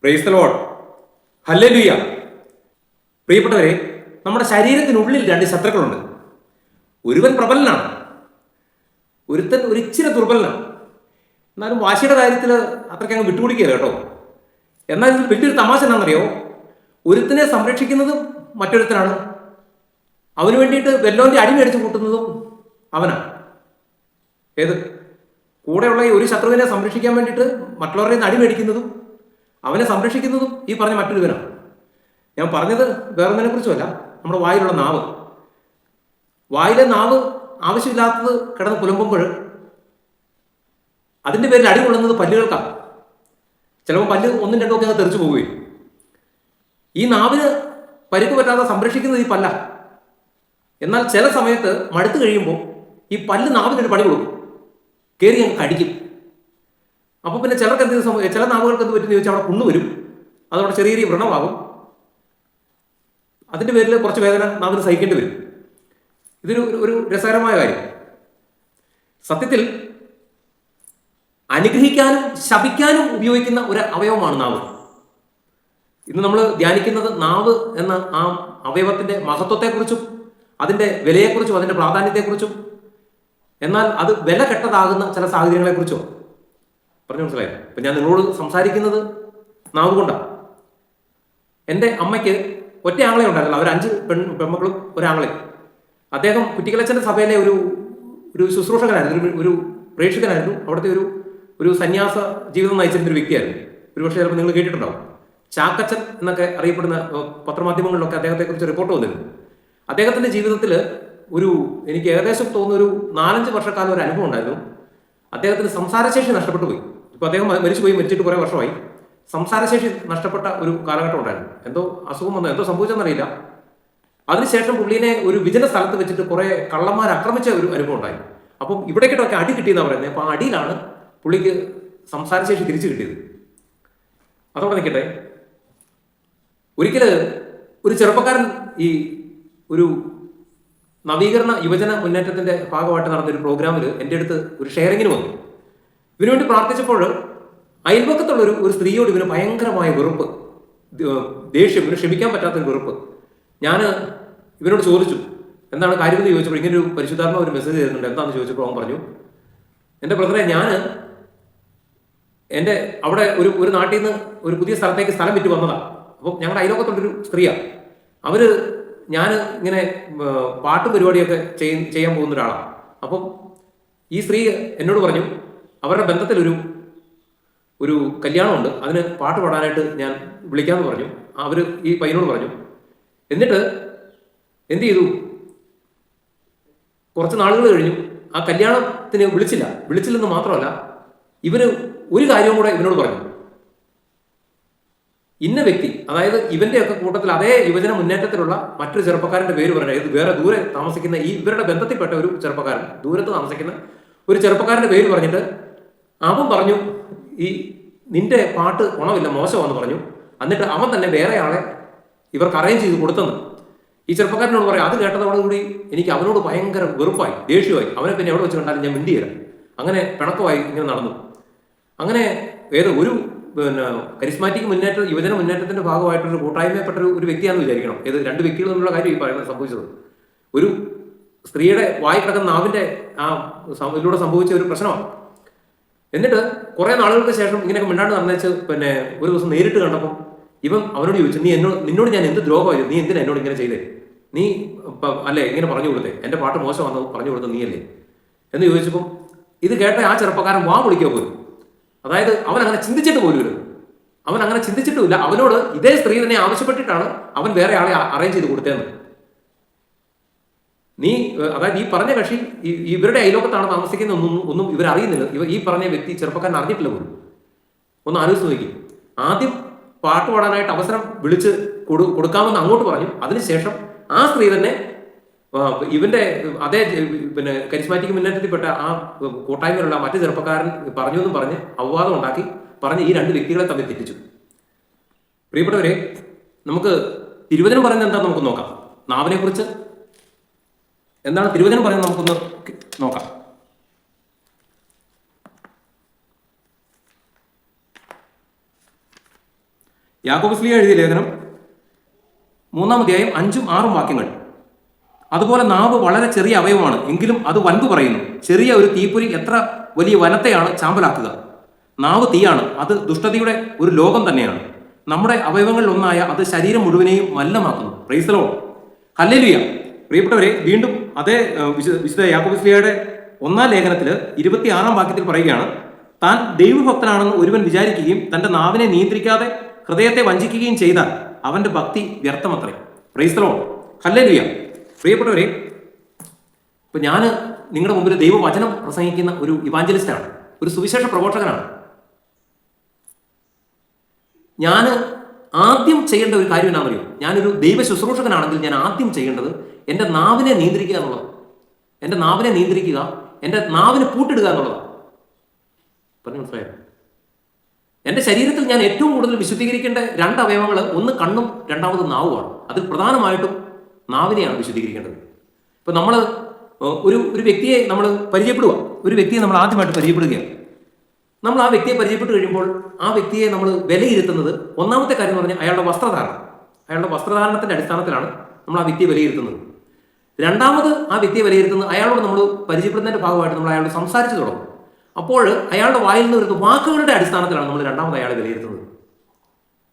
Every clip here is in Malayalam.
Price the Lord. ഹല്ലേലൂയ. പ്രിയപ്പെട്ടവരെ, നമ്മുടെ ശരീരത്തിനുള്ളിൽ രണ്ട് ശത്രുക്കളുണ്ട്. ഒരുവൻ പ്രബലനാണ്, ഒരുത്തൻ ഒരിച്ചിരി ദുർബലനാണ്. എന്നാലും വാശിയുടെ കാര്യത്തിൽ അത്രയ്ക്ക് അങ്ങ് വിട്ടുപിടിക്കുക കേട്ടോ. എന്നാൽ ഇതിൽ വലിയൊരു തമാശ എന്താണെന്നറിയോ? ഒരുത്തിനെ സംരക്ഷിക്കുന്നതും മറ്റൊരുത്തനാണ്. അവന് വേണ്ടിയിട്ട് വെല്ലോന്റെ അടി മേടിച്ച് കൂട്ടുന്നതും അവനാണ്. ഏത് കൂടെയുള്ള ഈ ഒരു ശത്രുവിനെ സംരക്ഷിക്കാൻ വേണ്ടിയിട്ട് മറ്റുള്ളവരുടെ നിന്ന് അടി മേടിക്കുന്നതും അവനെ സംരക്ഷിക്കുന്നതും ഈ പറഞ്ഞ മറ്റൊരുവനാണ്. ഞാൻ പറഞ്ഞത് വേറൊന്നിനെ കുറിച്ചുമല്ല, നമ്മുടെ വായിലുള്ള നാവ്. വായിലെ നാവ് ആവശ്യമില്ലാത്തത് കിടന്ന് പുലമ്പുമ്പോൾ അതിൻ്റെ പേരിൽ അടി കൊള്ളുന്നത് പല്ലുകൾക്കാണ്. ചിലപ്പോൾ പല്ല് ഒന്നും രണ്ടും ഒക്കെ അങ്ങ് തെറിച്ചു പോവുകയും. ഈ നാവിന് പരിക്ക് പറ്റാതെ സംരക്ഷിക്കുന്നത് ഈ പല്ല. എന്നാൽ ചില സമയത്ത് മടുത്തു കഴിയുമ്പോൾ ഈ പല്ല് നാവിനൊരു പണി കൊടുക്കും, കയറി അങ്ങ് കടിക്കും. അപ്പോൾ പിന്നെ ചിലർക്ക് ചില നാവുകൾക്ക് എന്ത് പറ്റുമെന്ന് ചോദിച്ചാൽ അവിടെ പുണ്ണ് വരും, അതവിടെ ചെറിയ ചെറിയ വ്രണമാകും. അതിൻ്റെ പേരിൽ കുറച്ച് വേദന നാവിന് സഹിക്കേണ്ടി വരും. ഇതൊരു ഒരു രസകരമായ കാര്യം. സത്യത്തിൽ അനുഗ്രഹിക്കാനും ശപിക്കാനും ഉപയോഗിക്കുന്ന ഒരു അവയവമാണ് നാവ്. ഇന്ന് നമ്മൾ ധ്യാനിക്കുന്നത് നാവ് എന്ന ആ അവയവത്തിൻ്റെ മഹത്വത്തെക്കുറിച്ചും അതിൻ്റെ വിലയെക്കുറിച്ചും അതിൻ്റെ പ്രാധാന്യത്തെക്കുറിച്ചും, എന്നാൽ അത് വില കെട്ടതാകുന്ന ചില സാഹചര്യങ്ങളെക്കുറിച്ചും പറഞ്ഞു. മനസ്സിലായോ? ഇപ്പം ഞാൻ നിങ്ങളോട് സംസാരിക്കുന്നത് നാവ് കൊണ്ടാണ്. എൻ്റെ അമ്മയ്ക്ക് ഒറ്റ ആങ്ങളെ ഉണ്ടായിരുന്നില്ല, അവർ 5 പെൺമക്കളും ഒരാങ്ങളെയും. അദ്ദേഹം കുറ്റിക്കലച്ചൻ്റെ സഭയിലെ ഒരു ശുശ്രൂഷകനായിരുന്നു, ഒരു പ്രേക്ഷകനായിരുന്നു. അവിടുത്തെ ഒരു സന്യാസ ജീവിതം നയിച്ചിരുന്ന ഒരു വ്യക്തിയായിരുന്നു. ഒരുപക്ഷെ ചിലപ്പോൾ നിങ്ങൾ കേട്ടിട്ടുണ്ടാവും. ചാക്കച്ചൻ എന്നൊക്കെ അറിയപ്പെടുന്ന പത്രമാധ്യമങ്ങളിലൊക്കെ അദ്ദേഹത്തെക്കുറിച്ച് റിപ്പോർട്ട് വന്നിരുന്നു. അദ്ദേഹത്തിൻ്റെ ജീവിതത്തിൽ എനിക്ക് ഏകദേശം തോന്നുന്ന ഒരു 4-5 വർഷക്കാലം ഒരു അനുഭവം ഉണ്ടായിരുന്നു. അദ്ദേഹത്തിന് സംസാരശേഷി നഷ്ടപ്പെട്ടു പോയി. ഇപ്പോൾ അദ്ദേഹം മരിച്ചിട്ട് കുറേ വർഷമായി. സംസാരശേഷി നഷ്ടപ്പെട്ട ഒരു കാലഘട്ടം ഉണ്ടായിരുന്നു. എന്തോ അസുഖം വന്നോ എന്തോ സംഭവിച്ചെന്നറിയില്ല. അതിനുശേഷം പുള്ളീനെ ഒരു വിജന സ്ഥലത്ത് വെച്ചിട്ട് കുറേ കള്ളന്മാർ ആക്രമിച്ച ഒരു അനുഭവം ഉണ്ടായി. അപ്പം ഇവിടേക്കിട്ടൊക്കെ അടി കിട്ടിയെന്നാണ് പറയുന്നത്. അപ്പോൾ ആ അടിയിലാണ് പുള്ളിക്ക് സംസാരശേഷി തിരിച്ചു കിട്ടിയത്. അതോടെ നിൽക്കട്ടെ. ഒരിക്കൽ ഒരു ചെറുപ്പക്കാരൻ ഈ ഒരു നവീകരണ യുവജന മുന്നേറ്റത്തിന്റെ ഭാഗമായിട്ട് നടന്നൊരു പ്രോഗ്രാമിൽ എൻ്റെ അടുത്ത് ഒരു ഷെയറിങ്ങിന് വന്നു. ഇവന് വേണ്ടി പ്രാർത്ഥിച്ചപ്പോൾ അയൽപക്കത്തുള്ള ഒരു സ്ത്രീയോട് ഇവന് ഭയങ്കരമായ വെറുപ്പ്, ദേഷ്യം, ഇവന് ക്ഷമിക്കാൻ പറ്റാത്തൊരു വെറുപ്പ്. ഞാൻ ഇവനോട് ചോദിച്ചു എന്താണ് കാര്യമെന്ന് ചോദിച്ചപ്പോൾ ഇങ്ങനെ ഒരു പരിശുദ്ധാത്മാവ് ഒരു മെസ്സേജ് തരുന്നുണ്ട്, എന്താണെന്ന് ചോദിച്ചപ്പോൾ അവൻ പറഞ്ഞു, എൻ്റെ ബ്രദറെ, ഞാൻ എൻ്റെ അവിടെ ഒരു നാട്ടിൽ നിന്ന് ഒരു പുതിയ സ്ഥലത്തേക്ക് സ്ഥലം വിറ്റ് വന്നതാണ്. അപ്പം ഞങ്ങളുടെ അയൽപക്കത്തുള്ളൊരു സ്ത്രീയാണ്. ഞാൻ ഇങ്ങനെ പാട്ടും പരിപാടിയൊക്കെ ചെയ്യാൻ പോകുന്ന ഒരാളാണ്. അപ്പം ഈ സ്ത്രീ എന്നോട് പറഞ്ഞു അവരുടെ ബന്ധത്തിൽ ഒരു കല്യാണമുണ്ട്, അതിന് പാട്ട് പാടാനായിട്ട് ഞാൻ വിളിക്കാമെന്ന് പറഞ്ഞു. അവർ ഈ പയ്യനോട് പറഞ്ഞു. എന്നിട്ട് എന്ത് ചെയ്തു, കുറച്ച് നാളുകൾ കഴിഞ്ഞു ആ കല്യാണത്തിന് വിളിച്ചില്ലെന്ന് മാത്രമല്ല ഇവര് ഒരു കാര്യവും കൂടെ ഇവനോട് പറഞ്ഞു. ഇന്ന വ്യക്തി, അതായത് ഇവന്റെയൊക്കെ കൂട്ടത്തിൽ അതേ യുവജന മുന്നേറ്റത്തിലുള്ള മറ്റൊരു ചെറുപ്പക്കാരന്റെ പേര് പറഞ്ഞു. ഇത് വേറെ ദൂരെ താമസിക്കുന്ന ഇവരുടെ ബന്ധത്തിൽപ്പെട്ട ഒരു ചെറുപ്പക്കാരൻ, ദൂരത്ത് താമസിക്കുന്ന ഒരു ചെറുപ്പക്കാരന്റെ പേര് പറഞ്ഞിട്ട് അവൻ പറഞ്ഞു നിന്റെ പാട്ട് ഗുണമില്ല, മോശമാണെന്ന് പറഞ്ഞു. എന്നിട്ട് അവൻ തന്നെ വേറെ ആളെ ഇവർക്ക് അറേഞ്ച് ചെയ്ത് കൊടുത്തെന്ന് ഈ ചെറുപ്പക്കാരനോട് പറയും. അത് കേട്ടതോടുകൂടി എനിക്ക് അവനോട് ഭയങ്കര വെറുപ്പായി, ദേഷ്യമായി. അവനെ പിന്നെ എവിടെ വെച്ച് കണ്ടാലും ഞാൻ മിണ്ടിയില്ല. അങ്ങനെ പിണക്കമായി ഇങ്ങനെ നടന്നു. അങ്ങനെ ഒരു കരിസ്മാറ്റിക് യുവജന മുന്നേറ്റത്തിന്റെ ഭാഗമായിട്ടൊരു കൂട്ടായ്മപ്പെട്ട ഒരു വ്യക്തിയാണെന്ന് വിചാരിക്കണം. 2 വ്യക്തികൾ തമ്മിലുള്ള കാര്യം ഈ പറയുന്നത് സംഭവിച്ചത്. ഒരു സ്ത്രീയുടെ വായി കിടക്കുന്ന നാവിന്റെ ഇതിലൂടെ സംഭവിച്ച ഒരു പ്രശ്നമാണ്. എന്നിട്ട് കുറെ നാളുകൾക്ക് ശേഷം ഇങ്ങനെയൊക്കെ മിണ്ടാണ്ട് നടന്നേച്ച് പിന്നെ ഒരു ദിവസം നേരിട്ട് കണ്ടപ്പോൾ ഇവൻ അവനോട് ചോദിച്ചു, നിന്നോട് ഞാൻ എന്ത് ദ്രോഹമായിരുന്നു, നീ എന്തിനാ എന്നോട് ഇങ്ങനെ ചെയ്തേ, നീ അല്ലേ ഇങ്ങനെ പറഞ്ഞു കൊടുത്തേ, എൻ്റെ പാട്ട് മോശമാണെന്ന് പറഞ്ഞു കൊടുത്തത് നീയല്ലേ എന്ന് ചോദിച്ചപ്പോൾ ഇത് കേട്ട ആ ചെറുപ്പക്കാരൻ വാ വിളിക്കുക പോലും. അതായത് അവൻ അങ്ങനെ ചിന്തിച്ചിട്ട് പോലും അവൻ അങ്ങനെ ചിന്തിച്ചിട്ടുമില്ല. അവനോട് ഇതേ സ്ത്രീ തന്നെ ആവശ്യപ്പെട്ടിട്ടാണ് അവൻ വേറെ ആളെ അറേഞ്ച് ചെയ്ത് കൊടുത്തതെന്ന്. അതായത് ഈ പറഞ്ഞ കക്ഷി ഇവരുടെ അയലോകത്താണ് താമസിക്കുന്ന ഒന്നും ഇവരറിയുന്നില്ല. ഈ പറഞ്ഞ വ്യക്തി ചെറുപ്പക്കാരൻ അറിഞ്ഞിട്ടില്ല പോലും. ഒന്ന് ആലോചിച്ച് നോക്കി. ആദ്യം പാട്ട് പാടാനായിട്ട് അവസരം വിളിച്ച് കൊടുക്കാമെന്ന് അങ്ങോട്ട് പറഞ്ഞു. അതിനുശേഷം ആ സ്ത്രീ തന്നെ ഇവന്റെ അതേ കരിസ്മാറ്റിക് മുന്നേറ്റത്തിൽപ്പെട്ട ആ കൂട്ടായ്മയിലുള്ള മറ്റു ചെറുപ്പക്കാരൻ പറഞ്ഞു എന്നും പറഞ്ഞ് അപവാദം ഉണ്ടാക്കി പറഞ്ഞ് ഈ 2 വ്യക്തികളെ തമ്മിൽ തെറ്റിച്ചു. പ്രിയപ്പെട്ടവരെ, നമുക്ക് തിരുവചനം പറയുന്നത് എന്താണെന്ന് നമുക്ക് നോക്കാം. നാവിനെ കുറിച്ച് എന്താണ് തിരുവചനം പറയുന്നത് നമുക്കൊന്ന് നോക്കാം. യാക്കോബ് ശ്ലീഹ എഴുതിയ ലേഖനം 3-ാം അധ്യായം 5-6 വാക്യങ്ങൾ. അതുപോലെ നാവ് വളരെ ചെറിയ അവയവമാണ്, എങ്കിലും അത് വൻപ് പറയുന്നു. ചെറിയ ഒരു തീപ്പൊരി എത്ര വലിയ വനത്തെയാണ് ചാമ്പലാക്കുക. നാവ് തീയാണ്, അത് ദുഷ്ടതയുടെ ഒരു ലോകം തന്നെയാണ്. നമ്മുടെ അവയവങ്ങളിൽ ഒന്നായ അത് ശരീരം മുഴുവനെയും മലിനമാക്കുന്നു. Praise the Lord. ഹല്ലേലൂയ. പ്രിയപ്പെട്ടവരെ, വീണ്ടും അതേ വിശുദ്ധ യാക്കോബ് ശ്ലീഹയുടെ 1-ാം ലേഖനത്തിൽ 26-ാം വാക്യത്തിൽ പറയുകയാണ്, താൻ ദൈവഭക്തനാണെന്ന് ഒരുവൻ വിചാരിക്കുകയും തന്റെ നാവിനെ നിയന്ത്രിക്കാതെ ഹൃദയത്തെ വഞ്ചിക്കുകയും ചെയ്താൽ അവന്റെ ഭക്തി വ്യർത്ഥമത്രേ. Praise the Lord. ഹല്ലേലൂയ. പ്രിയപ്പെട്ടവരെ, ഇപ്പൊ ഞാൻ നിങ്ങളുടെ മുമ്പിൽ ദൈവവചനം പ്രസംഗിക്കുന്ന ഒരു ഇവാഞ്ചലിസ്റ്റാണ്, ഒരു സുവിശേഷ പ്രഘോഷകനാണ്. ഞാൻ ആദ്യം ചെയ്യേണ്ട ഒരു കാര്യം എന്താണെന്നറിയോ? ഞാനൊരു ദൈവ ശുശ്രൂഷകനാണെങ്കിൽ ഞാൻ ആദ്യം ചെയ്യേണ്ടത് എൻ്റെ നാവിനെ നിയന്ത്രിക്കുക എന്നുള്ളത്. എൻ്റെ നാവിനെ നിയന്ത്രിക്കുക, എൻ്റെ നാവിനെ പൂട്ടിടുക എന്നുള്ളതാണ്. പറഞ്ഞു മനസ്സിലായോ? എൻ്റെ ശരീരത്തിൽ ഞാൻ ഏറ്റവും കൂടുതൽ വിശുദ്ധീകരിക്കേണ്ട 2 അവയവങ്ങൾ, ഒന്ന് കണ്ണും രണ്ടാമത് നാവുമാണ്. അതിൽ പ്രധാനമായിട്ടും നാവിനെയാണ് വിശുദ്ധീകരിക്കേണ്ടത്. ഇപ്പം നമ്മൾ ഒരു വ്യക്തിയെ നമ്മൾ പരിചയപ്പെടുക, ഒരു വ്യക്തിയെ നമ്മൾ ആദ്യമായിട്ട് പരിചയപ്പെടുകയാണ്. നമ്മൾ ആ വ്യക്തിയെ പരിചയപ്പെട്ട് കഴിയുമ്പോൾ ആ വ്യക്തിയെ നമ്മൾ വിലയിരുത്തുന്നത്, ഒന്നാമത്തെ കാര്യം എന്ന് പറഞ്ഞാൽ അയാളുടെ വസ്ത്രധാരണം. അയാളുടെ വസ്ത്രധാരണത്തിൻ്റെ അടിസ്ഥാനത്തിലാണ് നമ്മൾ ആ വ്യക്തിയെ വിലയിരുത്തുന്നത്. രണ്ടാമത് ആ വ്യക്തിയെ വിലയിരുത്തുന്നത്, അയാളോട് നമ്മൾ പരിചയപ്പെടുന്നതിൻ്റെ ഭാഗമായിട്ട് നമ്മൾ അയാളോട് സംസാരിച്ചു തുടങ്ങും. അപ്പോൾ അയാളുടെ വായിൽ നിന്ന് വരുന്ന വാക്കുകളുടെ അടിസ്ഥാനത്തിലാണ് നമ്മൾ രണ്ടാമത് അയാളെ വിലയിരുത്തുന്നത്,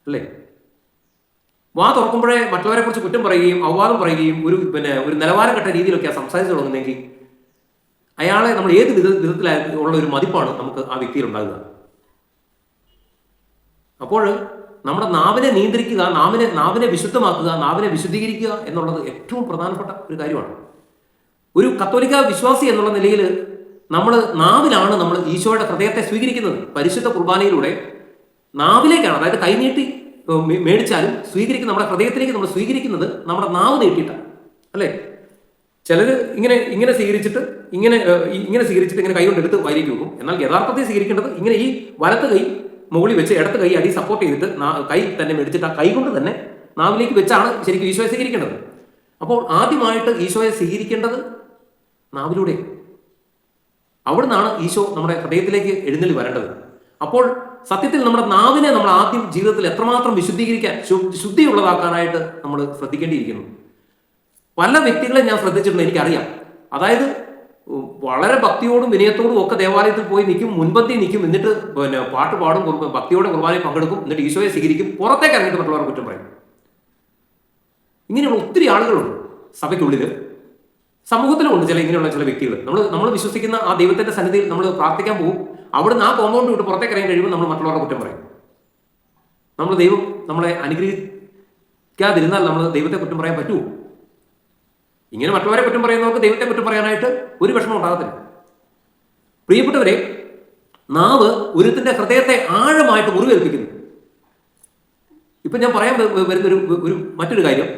അല്ലേ? വാ തുറക്കുമ്പോഴേ മറ്റുള്ളവരെ കുറിച്ച് കുറ്റം പറയുകയും അപവാദം പറയുകയും ഒരു നിലവാരം കെട്ട രീതിയിലൊക്കെയാണ് സംസാരിച്ചു തുടങ്ങുന്നതെങ്കിൽ അയാളെ നമ്മൾ ഏത് വിധത്തിലുള്ള ഒരു മതിപ്പാണ് നമുക്ക് ആ വ്യക്തിയിൽ ഉണ്ടാകുക. അപ്പോൾ നമ്മുടെ നാവിനെ നിയന്ത്രിക്കുക, നാവിനെ വിശുദ്ധമാക്കുക, നാവിനെ വിശുദ്ധീകരിക്കുക എന്നുള്ളത് ഏറ്റവും പ്രധാനപ്പെട്ട ഒരു കാര്യമാണ്. ഒരു കത്തോലിക്ക വിശ്വാസി എന്നുള്ള നിലയിൽ നാവിലാണ് നമ്മൾ ഈശോയുടെ ഹൃദയത്തെ സ്വീകരിക്കുന്നത്. പരിശുദ്ധ കുർബാനയിലൂടെ നാവിലേക്കാണ്, അതായത് കൈനീട്ടി മേടിച്ചാലും നമ്മുടെ ഹൃദയത്തിലേക്ക് നമ്മൾ സ്വീകരിക്കുന്നത് നമ്മുടെ നാവ് നീട്ടിയിട്ടാണ്, അല്ലേ? ചിലർ ഇങ്ങനെ സ്വീകരിച്ചിട്ട് ഇങ്ങനെ കൈ കൊണ്ട് എടുത്ത് വരിക്ക് വെക്കും. എന്നാൽ യഥാർത്ഥത്തിൽ സ്വീകരിക്കേണ്ടത് ഇങ്ങനെ ഈ വലത്ത് കൈ മുകളിൽ വെച്ച് ഇടത്ത് കൈ അടി സപ്പോർട്ട് ചെയ്തിട്ട് കൈ തന്നെ മേടിച്ചിട്ട് ആ കൈ കൊണ്ട് തന്നെ നാവിലേക്ക് വെച്ചാണ് ശരിക്കും ഈശോയെ സ്വീകരിക്കേണ്ടത്. അപ്പോൾ ആദ്യമായിട്ട് ഈശോയെ സ്വീകരിക്കേണ്ടത് നാവിലൂടെ. അവിടുന്നാണ് ഈശോ നമ്മുടെ ഹൃദയത്തിലേക്ക് എഴുന്നള്ളി വരേണ്ടത്. അപ്പോൾ സത്യത്തിൽ നമ്മുടെ നാവിനെ നമ്മൾ ആദ്യം ജീവിതത്തിൽ എത്രമാത്രം വിശുദ്ധീകരിക്കാൻ, ശുദ്ധിയുള്ളതാക്കാനായിട്ട് നമ്മൾ ശ്രദ്ധിക്കേണ്ടിയിരിക്കുന്നു. പല വ്യക്തികളെ ഞാൻ ശ്രദ്ധിച്ചിട്ടുണ്ട്, എനിക്കറിയാം. അതായത് വളരെ ഭക്തിയോടും വിനയത്തോടും ഒക്കെ ദേവാലയത്തിൽ പോയി നിൽക്കും, മുൻപന്തി നിൽക്കും, എന്നിട്ട് പാട്ട് പാടും, ഭക്തിയോടെ കുർബാനയിൽ പങ്കെടുക്കും, എന്നിട്ട് ഈശോയെ സ്വീകരിക്കും, പുറത്തേക്ക് ഇറങ്ങിയിട്ട് മറ്റുള്ളവർ കുറ്റം പറയും. ഇങ്ങനെയുള്ള ഒത്തിരി ആളുകളുണ്ട് സഭയ്ക്കുള്ളിൽ, സമൂഹത്തിലുമുണ്ട് ഇങ്ങനെയുള്ള ചില വ്യക്തികൾ. നമ്മൾ വിശ്വസിക്കുന്ന ആ ദൈവത്തിന്റെ സന്നിധിയിൽ നമ്മൾ പ്രാർത്ഥിക്കാൻ പോകും, അവിടുന്ന് ആ കോമ്പൗണ്ട് വിട്ട് പുറത്തേക്ക് ഇറങ്ങി കഴിയുമ്പോൾ നമ്മൾ മറ്റുള്ളവരുടെ കുറ്റം പറയും. ദൈവം നമ്മളെ അനുഗ്രഹിക്കാതിരുന്നാൽ നമ്മൾ ദൈവത്തെ കുറ്റം പറയാൻ പറ്റുമോ? ഇങ്ങനെ മറ്റുള്ളവരെ കുറ്റം പറയുന്നവർക്ക് ദൈവത്തെ കുറ്റം പറയാനായിട്ട് ഒരു വിഷമം ഉണ്ടാകത്തില്ല. പ്രിയപ്പെട്ടവരെ, നാവ് ഒരുത്തിന്റെ ഹൃദയത്തെ ആഴമായിട്ട് മുറിവേൽപ്പിക്കുന്നു. ഇപ്പൊ ഞാൻ പറയാൻ വരുന്ന മറ്റൊരു കാര്യം,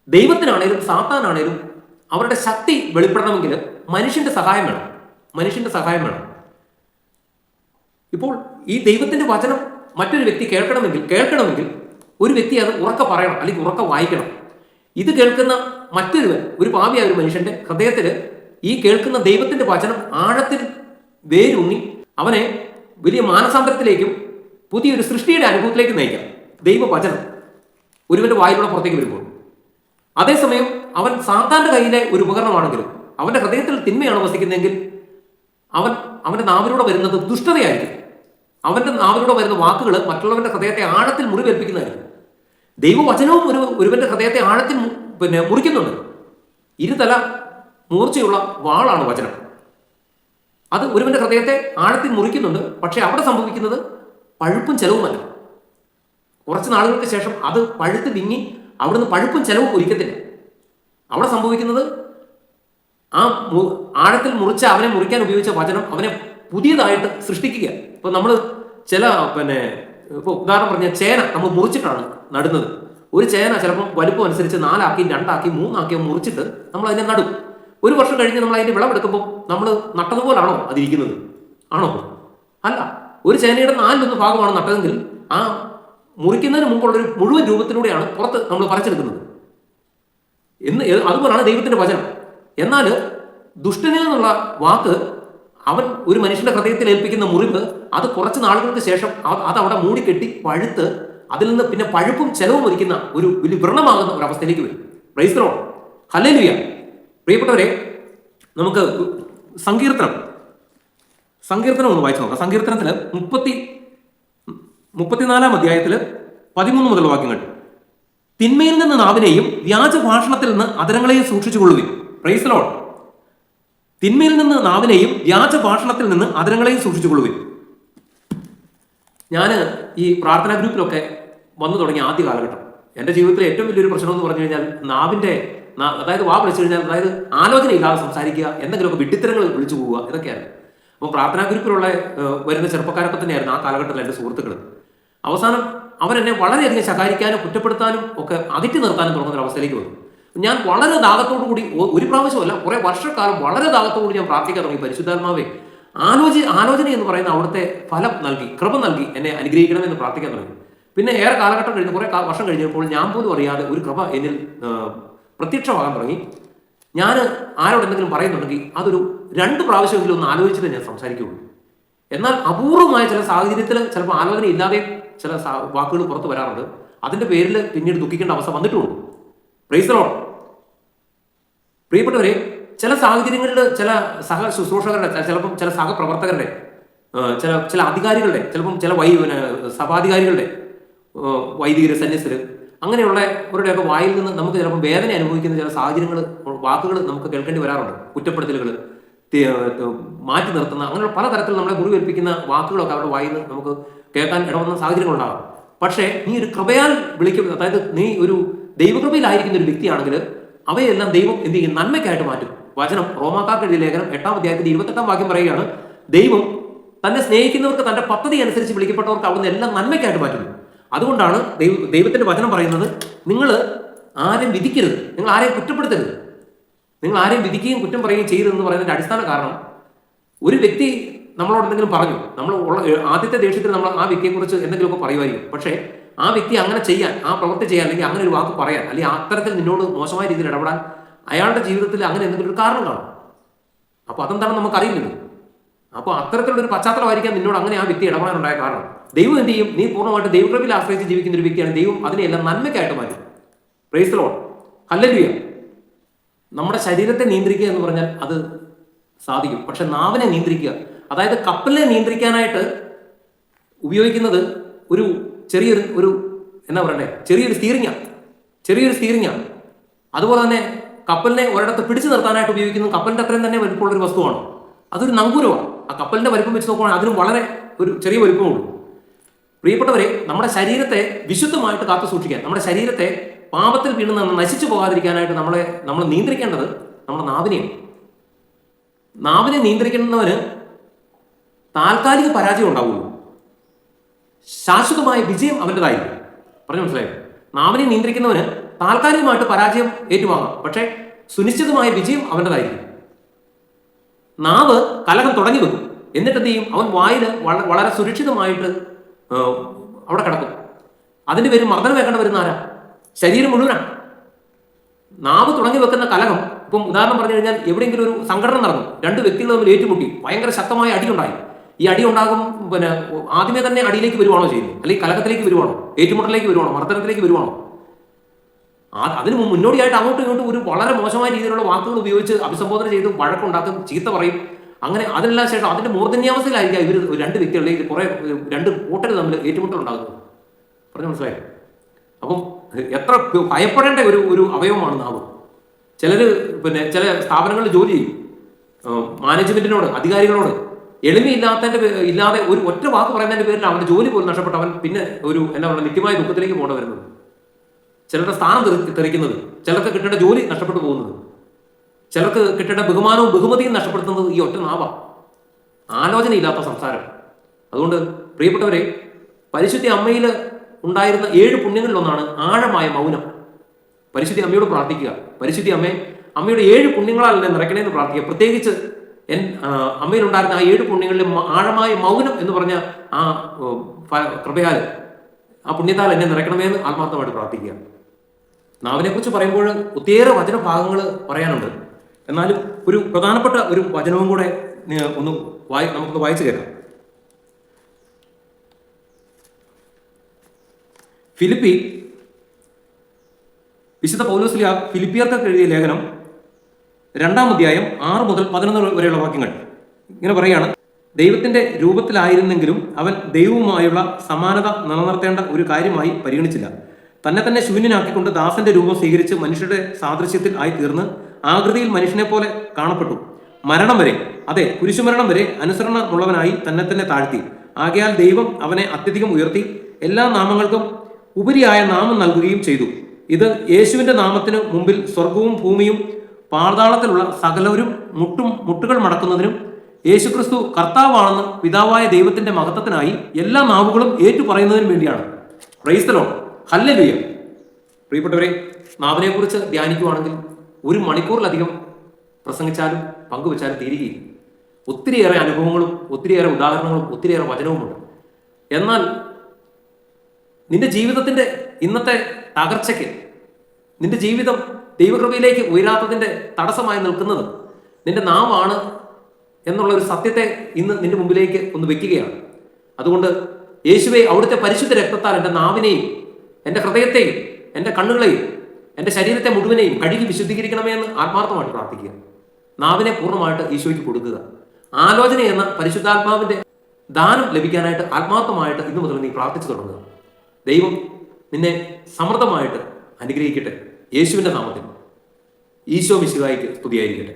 ദൈവത്തിനാണേലും സാത്താനാണേലും അവരുടെ ശക്തി വെളിപ്പെടണമെങ്കിൽ മനുഷ്യന്റെ സഹായം വേണം. ഇപ്പോൾ ഈ ദൈവത്തിന്റെ വചനം മറ്റൊരു വ്യക്തി കേൾക്കണമെങ്കിൽ ഒരു വ്യക്തി അത് ഉറക്കെ പറയണം, അല്ലെങ്കിൽ ഉറക്കെ വായിക്കണം. ഇത് കേൾക്കുന്ന ഒരു പാപിയായ ഒരു മനുഷ്യന്റെ ഹൃദയത്തിൽ ഈ കേൾക്കുന്ന ദൈവത്തിന്റെ വചനം ആഴത്തിൽ വേരൂന്നി അവനെ വലിയ മാനസാന്തരത്തിലേക്കും പുതിയൊരു സൃഷ്ടിയുടെ അനുഭവത്തിലേക്ക് നയിക്കാം. ദൈവവചനം ഒരുവന്റെ വായിലൂടെ പുറത്തേക്ക് വരുമ്പോൾ, അതേസമയം അവൻ സാത്താന്റെ കയ്യിലെ ഒരു ഉപകരണമാണെങ്കിലും അവന്റെ ഹൃദയത്തിൽ തിന്മയാണ് വസിക്കുന്നതെങ്കിൽ അവന്റെ നാവിലൂടെ വരുന്നത് ദുഷ്ടതയായിരിക്കും. അവന്റെ നാവിലൂടെ വരുന്ന വാക്കുകൾ മറ്റുള്ളവന്റെ ഹൃദയത്തെ ആഴത്തിൽ മുറിവേൽപ്പിക്കുന്നതായിരിക്കും. ദൈവവചനവും ഒരുവന്റെ ഹൃദയത്തെ ആഴത്തിൽ മുറിക്കുന്നുണ്ട്. 2 തല മൂർച്ചയുള്ള വാളാണ് വചനം. അത് ഒരുവന്റെ ഹൃദയത്തെ ആഴത്തിൽ മുറിക്കുന്നുണ്ട്. പക്ഷെ അവിടെ സംഭവിക്കുന്നത് പഴുപ്പും ചെലവുമല്ല. കുറച്ച് നാളുകൾക്ക് ശേഷം അത് പഴുത്ത് വിങ്ങി അവിടുന്ന് പഴുപ്പും ചെലവും ഒരിക്കത്തില്ല. അവിടെ സംഭവിക്കുന്നത് ആ ആഴത്തിൽ അവനെ മുറിക്കാൻ ഉപയോഗിച്ച വചനം അവനെ പുതിയതായിട്ട് സൃഷ്ടിക്കുക. ഇപ്പൊ നമ്മൾ ഇപ്പോൾ ഉദാഹരണം പറഞ്ഞ ചേന നമ്മൾ മുറിച്ചിട്ടാണ് നടുന്നത്. ഒരു ചേന ചിലപ്പോൾ വലുപ്പം അനുസരിച്ച് 4 ആക്കി 2 ആക്കി 3 ആക്കി മുറിച്ചിട്ട് നമ്മൾ അതിനെ നടും. ഒരു വർഷം കഴിഞ്ഞ് നമ്മൾ അതിന്റെ വിളവെടുക്കുമ്പോൾ നമ്മൾ നട്ടതുപോലാണോ അതിരിക്കുന്നത്? ആണോ? അല്ല. ഒരു ചേനയുടെ 4 ഭാഗമാണ് നട്ടതെങ്കിൽ ആ മുറിക്കുന്നതിന് മുമ്പുള്ള ഒരു മുഴുവൻ രൂപത്തിലൂടെയാണ് പുറത്ത് നമ്മൾ പറിച്ചെടുക്കുന്നത്. അതുപോലാണ് ദൈവത്തിന്റെ വചനം. എന്നാൽ ദുഷ്ടനിൽ നിന്നുള്ള വാക്ക് അവൻ ഒരു മനുഷ്യന്റെ ഹൃദയത്തിൽ ഏൽപ്പിക്കുന്ന മുറിവ്, അത് കുറച്ച് നാളുകൾക്ക് ശേഷം അത് അവിടെ മൂടിക്കെട്ടി പഴുത്ത് അതിൽ നിന്ന് പിന്നെ പഴുപ്പും ചെലവും ഒരിക്കുന്ന ഒരു വലിയ വ്രണമാകുന്ന ഒരു അവസ്ഥയിലേക്ക് വരും. Price the Lord, hallelujah. പ്രിയപ്പെട്ടവരെ, നമുക്ക് സങ്കീർത്തനം ഒന്ന് വായിച്ചു നോക്കാം. സങ്കീർത്തനത്തിൽ 34 അധ്യായത്തിൽ 13 മുതൽ വാക്യങ്ങൾ. തിന്മയിൽ നിന്ന് നാവിനെയും വ്യാജഭാഷണത്തിൽ നിന്ന് അധരങ്ങളെയും സൂക്ഷിച്ചുകൊള്ളുവിൻ. Price the Lord. തിന്മയിൽ നിന്ന് നാവിനെയും വ്യാജഭാഷണത്തിൽ നിന്ന് അധരങ്ങളെയും സൂക്ഷിച്ചുകൊള്ളുവിൻ. ഞാൻ ഈ പ്രാർത്ഥനാ ഗ്രൂപ്പിലൊക്കെ വന്നു തുടങ്ങിയ ആദ്യ കാലഘട്ടം എൻ്റെ ജീവിതത്തിലെ ഏറ്റവും വലിയൊരു പ്രശ്നം എന്ന് പറഞ്ഞു കഴിഞ്ഞാൽ അതായത് വാ വിളിച്ചു കഴിഞ്ഞാൽ, അതായത് ആലോചനയില്ലാതെ സംസാരിക്കുക, എന്തെങ്കിലുമൊക്കെ വിഡ്ഢിത്തരങ്ങൾ വിളിച്ചു പോവുക, ഇതൊക്കെയാണ്. അപ്പോൾ പ്രാർത്ഥനാ ഗ്രൂപ്പിലുള്ള വരുന്ന ചെറുപ്പക്കാരൊക്കെ തന്നെയായിരുന്നു ആ കാലഘട്ടത്തിൽ എൻ്റെ സുഹൃത്തുക്കൾ. അവസാനം അവരെന്നെ വളരെയധികം ശകാരിക്കാനും കുറ്റപ്പെടുത്താനും ഒക്കെ അകറ്റി നിർത്താനും തുടങ്ങുന്ന ഒരു അവസ്ഥയിലേക്ക് വന്നു. ഞാൻ വളരെ ദാഹത്തോടു കൂടി, ഒരു പ്രാവശ്യമല്ല കുറേ വർഷക്കാലം വളരെ ദാഹത്തോടുകൂടി ഞാൻ പ്രാർത്ഥിക്കാൻ തുടങ്ങി. പരിശുദ്ധാത്മാവേ, ആലോചന എന്ന് പറയുന്ന അവിടുത്തെ ഫലം നൽകി, കൃപ നൽകി എന്നെ അനുഗ്രഹിക്കണമെന്ന് പ്രാർത്ഥിക്കാൻ തുടങ്ങി. പിന്നെ ഏറെ കാലഘട്ടം കഴിഞ്ഞ്, കുറേ വർഷം കഴിഞ്ഞപ്പോൾ ഞാൻ പോലും അറിയാതെ ഒരു കൃപ എന്നിൽ പ്രത്യക്ഷമാകാൻ തുടങ്ങി. ഞാൻ ആരോട് എന്തെങ്കിലും പറയുന്നുണ്ടെങ്കിൽ അതൊരു 2 പ്രാവശ്യമെങ്കിലും ഒന്ന് ആലോചിച്ചിട്ട് ഞാൻ സംസാരിക്കുകയുള്ളൂ. എന്നാൽ അപൂർവമായ ചില സാഹചര്യത്തിൽ ചിലപ്പോൾ ആലോചന ഇല്ലാതെ ചില വാക്കുകൾ പുറത്ത് വരാറുണ്ട്. അതിൻ്റെ പേരിൽ പിന്നീട് ദുഃഖിക്കേണ്ട അവസ്ഥ വന്നിട്ടുമുണ്ട്. Price the Lord. പ്രിയപ്പെട്ടവരെ, ചില സാഹചര്യങ്ങളിൽ ചില ശുശ്രൂഷകരുടെ, ചിലപ്പം ചില സഹപ്രവർത്തകരുടെ, ചില അധികാരികളുടെ, ചിലപ്പം ചില സഭാധികാരികളുടെ, വൈദികര്, സന്യസ്തര്, അങ്ങനെയുള്ളവരുടെയൊക്കെ വായിൽ നിന്ന് നമുക്ക് ചിലപ്പോൾ വേദന അനുഭവിക്കുന്ന ചില സാഹചര്യങ്ങൾ, വാക്കുകൾ നമുക്ക് കേൾക്കേണ്ടി വരാറുണ്ട്. കുറ്റപ്പെടുത്തലുകൾ, മാറ്റി നിർത്തുന്ന, അങ്ങനെയുള്ള പലതരത്തിൽ നമ്മളെ മുറിവേൽപ്പിക്കുന്ന വാക്കുകളൊക്കെ അവരുടെ വായിൽ നിന്ന് നമുക്ക് കേൾക്കാൻ ഇടവന്ന സാഹചര്യങ്ങളുണ്ടാകും. പക്ഷേ നീ ഒരു കൃപയാൽ വിളിക്കുന്ന, അതായത് നീ ഒരു ദൈവകൃപയിലായിരിക്കുന്ന ഒരു വ്യക്തിയാണെങ്കിൽ അവയെല്ലാം ദൈവം എന്ത് ചെയ്യും? നന്മയ്ക്കായിട്ട് മാറ്റും. വചനം റോമാക്കാർക്ക് എഴുതിയ ലേഖനം 8-ാം അധ്യായത്തിന്റെ 28-ാം വാക്യം പറയുകയാണ്, ദൈവം തന്നെ സ്നേഹിക്കുന്നവർക്ക് തന്റെ പദ്ധതി അനുസരിച്ച് വിളിക്കപ്പെട്ടവർക്ക് അവിടുന്ന് എല്ലാം നന്മയ്ക്കായിട്ട് മാറ്റുന്നു. അതുകൊണ്ടാണ് ദൈവത്തിന്റെ വചനം പറയുന്നത്, നിങ്ങൾ ആരെയും വിധിക്കരുത്, നിങ്ങൾ ആരെയും കുറ്റപ്പെടുത്തരുത്. നിങ്ങൾ ആരെയും വിധിക്കുകയും കുറ്റം പറയുകയും ചെയ്യരുതെന്ന് പറയുന്നതിന്റെ അടിസ്ഥാന കാരണം, ഒരു വ്യക്തി നമ്മളോട് എന്തെങ്കിലും പറഞ്ഞു, നമ്മൾ ആദ്യത്തെ ദേഷ്യത്തിൽ നമ്മൾ ആ വ്യക്തിയെക്കുറിച്ച് എന്തെങ്കിലുമൊക്കെ പറയുമായിരിക്കും. പക്ഷേ ആ വ്യക്തി അങ്ങനെ ചെയ്യാൻ, ആ പ്രവൃത്തി ചെയ്യാൻ, അല്ലെങ്കിൽ അങ്ങനെ ഒരു വാക്ക് പറയാൻ, അല്ലെങ്കിൽ അത്തരത്തിൽ നിന്നോട് മോശമായ രീതിയിൽ ഇടപെടാൻ അയാളുടെ ജീവിതത്തിൽ അങ്ങനെ എന്തെങ്കിലും ഒരു കാരണം കാണും. അപ്പോൾ അതെന്താണെന്ന് നമുക്കറിയില്ലല്ലോ. അപ്പോൾ അത്തരത്തിലുള്ളൊരു പശ്ചാത്തലമായിരിക്കാം നിന്നോട് അങ്ങനെ ആ വ്യക്തി ഇടപെടാനുണ്ടായ കാരണം. ദൈവം എന്ത് ചെയ്യും? നീ പൂർണ്ണമായിട്ട് ദൈവകൃപയിൽ ആശ്രയിച്ച് ജീവിക്കുന്ന ഒരു വ്യക്തിയാണ്. ദൈവം അതിനെല്ലാം നന്മയ്ക്കായിട്ട് മാറ്റും. Price the Lord, hallelujah. നമ്മുടെ ശരീരത്തെ നിയന്ത്രിക്കുക എന്ന് പറഞ്ഞാൽ അത് സാധിക്കും. പക്ഷെ നാവിനെ നിയന്ത്രിക്കുക, അതായത് കപ്പലിനെ നിയന്ത്രിക്കാനായിട്ട് ഉപയോഗിക്കുന്നത് ഒരു ചെറിയൊരു എന്താ പറയണ്ടേ, ചെറിയൊരു സ്റ്റീറിങ്ങാണ്. അതുപോലെ തന്നെ കപ്പലിനെ ഒരിടത്ത് പിടിച്ചു നിർത്താനായിട്ട് ഉപയോഗിക്കുന്നത് കപ്പലിന്റെ അത്രയും തന്നെ വലുപ്പമുള്ളൊരു വസ്തുവാണ്. അതൊരു നങ്കൂരമാണ്. ആ കപ്പലിന്റെ വലിപ്പം വെച്ച് നോക്കുവാണെങ്കിൽ അതിനും വളരെ ഒരു ചെറിയ വലിപ്പമുള്ളൂ. പ്രിയപ്പെട്ടവരെ, നമ്മുടെ ശരീരത്തെ വിശുദ്ധമായിട്ട് കാത്തു സൂക്ഷിക്കാൻ, നമ്മുടെ ശരീരത്തെ പാപത്തിൽ വീണ് നശിച്ചു പോകാതിരിക്കാനായിട്ട് നമ്മൾ നിയന്ത്രിക്കേണ്ടത് നമ്മുടെ നാവിനെയാണ്. നാവിനെ നിയന്ത്രിക്കുന്നവന് താൽക്കാലിക പരാജയം ഉണ്ടാവുള്ളൂ, ശാശ്വതമായ വിജയം അവൻ്റെതായിരിക്കും. പറഞ്ഞു മനസ്സിലായോ? നാവിനെ നിയന്ത്രിക്കുന്നവന് താൽക്കാലികമായിട്ട് പരാജയം ഏറ്റുവാങ്ങാം, പക്ഷേ സുനിശ്ചിതമായ വിജയം അവൻ്റെതായിരിക്കും. നാവ് കലഹം തുടങ്ങി വെക്കും, എന്നിട്ട് എന്ത് ചെയ്യും? അവൻ വായിൽ വളരെ സുരക്ഷിതമായിട്ട് അവിടെ കിടക്കും. അതിൻ്റെ പേര് മർദ്ദനം വെക്കേണ്ട വരുന്ന ആരാ? ശരീരം മുഴുവനാണ്. നാവ് തുടങ്ങി വെക്കുന്ന കലഹം, ഇപ്പം ഉദാഹരണം പറഞ്ഞു കഴിഞ്ഞാൽ, എവിടെയെങ്കിലും ഒരു സംഘടന നടന്നു, 2 വ്യക്തികൾ തമ്മിൽ ഏറ്റുമുട്ടി, ഭയങ്കര ശക്തമായ അടിയുണ്ടായി. ഈ അടി ഉണ്ടാകും, ആദ്യമേ തന്നെ അടിയിലേക്ക് വരുവാണോ ചെയ്യുന്നത്, അല്ലെങ്കിൽ കലഹത്തിലേക്ക് വരുവാണോ, ഏറ്റുമുട്ടലിലേക്ക് വരുവാണോ, മർദ്ദനത്തിലേക്ക് വരുവാണോ? അതിന് മുന്നോടിയായിട്ട് അങ്ങോട്ടും ഇങ്ങോട്ടും ഒരു വളരെ മോശമായ രീതിയിലുള്ള വാക്കുകൾ ഉപയോഗിച്ച് അഭിസംബോധന ചെയ്ത് വഴക്കുണ്ടാക്കും, ചീത്ത പറയും. അങ്ങനെ അതിനെല്ലാം ശേഷം അതിന്റെ മൂർധന്യാവസ്ഥയിലായിരിക്കാം ഇവർ 2 വ്യക്തികളിലേക്ക് കുറെ 2 കൂട്ടർ തമ്മിൽ ഏറ്റുമുട്ടലുണ്ടാകുന്നത്. പറഞ്ഞു മനസ്സിലായോ? അപ്പം എത്ര ഭയപ്പെടേണ്ട ഒരു അവയവമാണ് നാവ്. ചില സ്ഥാപനങ്ങളിൽ ജോലി ചെയ്യും, മാനേജ്മെന്റിനോട്, അധികാരികളോട് ഇല്ലാതെ ഒരു ഒറ്റ വാക്ക് പറയുന്നതിന്റെ പേരിൽ അവന്റെ ജോലി പോലും നഷ്ടപ്പെട്ട് അവൻ പിന്നെ ഒരു എന്താ പറയുക നിത്യമായ ദുഃഖത്തിലേക്ക് പോകേണ്ട വരുന്നത്. ചിലരുടെ സ്ഥാനം തെറിക്കുന്നത്, ചിലർക്ക് കിട്ടേണ്ട ജോലി നഷ്ടപ്പെട്ടു പോകുന്നത്, ചിലർക്ക് കിട്ടേണ്ട ബഹുമാനവും ബഹുമതിയും നഷ്ടപ്പെടുത്തുന്നത് ഈ ഒറ്റ നാവ. ആലോചനയില്ലാത്ത സംസാരം. അതുകൊണ്ട് പ്രിയപ്പെട്ടവരെ, പരിശുദ്ധ അമ്മയിൽ ഉണ്ടായിരുന്ന 7 പുണ്യങ്ങളിലൊന്നാണ് ആഴമായ മൗനം. പരിശുദ്ധ അമ്മയോട് പ്രാർത്ഥിക്കുക, പരിശുദ്ധ അമ്മയുടെ 7 പുണ്യങ്ങളാൽ എന്നെ നിറയ്ക്കണേന്ന് പ്രാർത്ഥിക്കുക. പ്രത്യേകിച്ച് അമ്മയിലുണ്ടായിരുന്ന ആ 7 പുണ്യങ്ങളിലും ആഴമായ മൗനം എന്ന് പറഞ്ഞ ആ കൃപയാൽ, ആ പുണ്യത്താൽ എന്നെ നിറയ്ക്കണമെന്ന് ആത്മാർത്ഥമായിട്ട് പ്രാർത്ഥിക്കുക. നാവിനെ കുറിച്ച് പറയുമ്പോൾ ഒത്തിയേറെ വചനഭാഗങ്ങൾ പറയാനുണ്ട്. എന്നാലും ഒരു പ്രധാനപ്പെട്ട ഒരു വചനവും കൂടെ നമുക്കൊന്ന് വായിച്ചു കേൾക്കാം. ഫിലിപ്പി വിശുദ്ധ പൗലോസ് ഫിലിപ്പിയർക്ക് എഴുതിയ ലേഖനം 2-ാം അധ്യായം 6 മുതൽ 11 വരെയുള്ള വാക്യങ്ങൾ ഇങ്ങനെ പറയാണ്: ദൈവത്തിന്റെ രൂപത്തിലായിരുന്നെങ്കിലും അവൻ ദൈവവുമായുള്ള സമാനത നിലനിർത്തേണ്ട ഒരു കാര്യമായി പരിഗണിച്ചില്ല. തന്നെ ശൂന്യനാക്കിക്കൊണ്ട് ദാസന്റെ രൂപം സ്വീകരിച്ച് മനുഷ്യരുടെ സാദൃശ്യത്തിൽ ആയി തീർന്ന് ആകൃതിയിൽ മനുഷ്യനെ പോലെ കാണപ്പെട്ടു. മരണം വരെ, അതെ കുരിശുമരണം വരെ അനുസരണമുള്ളവനായി തന്നെ താഴ്ത്തി. ആകയാൽ ദൈവം അവനെ അത്യധികം ഉയർത്തി എല്ലാ നാമങ്ങൾക്കും ഉപരിയായ നാമം നൽകുകയും ചെയ്തു. ഇത് യേശുവിന്റെ നാമത്തിന് മുമ്പിൽ സ്വർഗവും ഭൂമിയും പാതാളത്തിലുള്ള സകലവരും മുട്ടുകൾ മടക്കുന്നതിനും യേശുക്രിസ്തു കർത്താവാണെന്ന് പിതാവായ ദൈവത്തിന്റെ മഹത്വത്തിനായി എല്ലാ നാവുകളും ഏറ്റുപറയുന്നതിനും വേണ്ടിയാണ്. Price the Lord, hallelujah. പ്രിയപ്പെട്ടവരെ, നാവിനെ കുറിച്ച് ധ്യാനിക്കുവാണെങ്കിൽ 1 മണിക്കൂറിലധികം പ്രസംഗിച്ചാലും പങ്കുവച്ചാലും തീരുകയില്ല. ഒത്തിരിയേറെ അനുഭവങ്ങളും ഒത്തിരിയേറെ ഉദാഹരണങ്ങളും ഒത്തിരിയേറെ വചനവുമുണ്ട്. എന്നാൽ നിന്റെ ജീവിതത്തിന്റെ ഇന്നത്തെ തകർച്ചയ്ക്ക്, നിന്റെ ജീവിതം ദൈവകൃപയിലേക്ക് ഉയരാത്തതിന്റെ തടസ്സമായി നിൽക്കുന്നത് നിന്റെ നാവാണ് എന്നുള്ള ഒരു സത്യത്തെ ഇന്ന് നിന്റെ മുമ്പിലേക്ക് ഒന്ന് വെക്കുകയാണ്. അതുകൊണ്ട് യേശുവേ, അവിടുത്തെ പരിശുദ്ധ രക്തത്താൽ എൻ്റെ നാവിനെയും എൻ്റെ ഹൃദയത്തെയും എൻ്റെ കണ്ണുകളെയും എൻ്റെ ശരീരത്തെ മുഴുവനെയും കഴുകി വിശുദ്ധീകരിക്കണമേ എന്ന് ആത്മാർത്ഥമായിട്ട് പ്രാർത്ഥിക്കുക. നാവിനെ പൂർണ്ണമായിട്ട് ഈശോയ്ക്ക് കൊടുക്കുക. ആലോചന എന്ന പരിശുദ്ധാത്മാവിന്റെ ദാനം ലഭിക്കാനായിട്ട് ആത്മാർത്ഥമായിട്ട് ഇന്നു മുതൽ നീ പ്രാർത്ഥിച്ചു തുടങ്ങുക. ദൈവം നിന്നെ സമൃദ്ധമായിട്ട് അനുഗ്രഹിക്കട്ടെ. യേശുവിന്റെ നാമത്തിൽ ഈശോ മിശിഹായിക്ക് സ്തുതിയായിരിക്കട്ടെ.